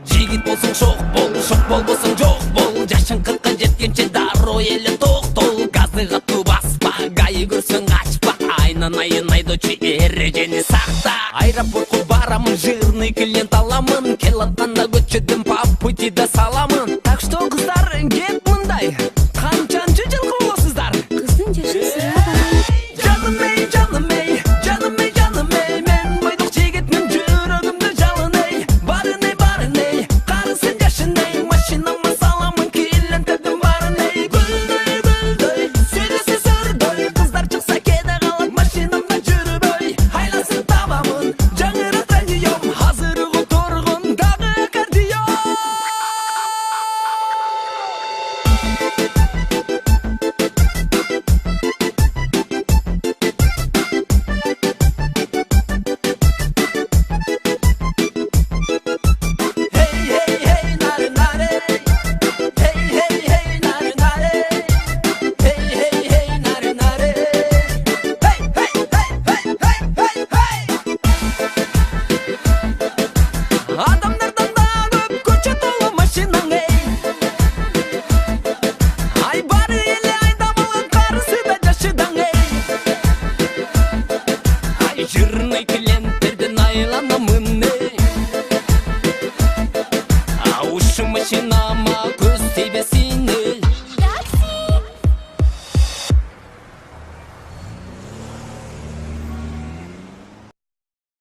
Жигит болсоң шок болбосоң жок бол. Жашың 40-ка жеткенче дароо эле токтол. Газды катуу баспа, гайы көрсөң ачпа. Айнан айын айдоочу эрежени сакта. Аэропортко барамын, жирный клиент аламын. Келатканда көчөдөн по пути да саламын. Так что кыздар кеп мындай, канчанчы жылкы болосуздар? Кыздын жашы сырабай. Жаным эй, жаным эй, жаным эй, жаным эй, мен бойдок жигитмин, жүрөгүмдө жалын эй. Барын эй, барын эй, карысын жашын эй. Машинама саламын, кийлентедим барын эй. Гүлдөй, гүлдөй, сүйлөсө сүрдөй. Кыздар чыкса кеде калат, машинамда жүрбөй. Айласын табамын, жаңырат радиом. Азыр угуп тургун дагы кардио. Адамдардан да көп көчө толо машинаң эй. Ай бары эле айдап алган карысы да жашыдаң эй. Ай жирный клиенттерден айланамын эй. Ушу машинама көз тийбесин.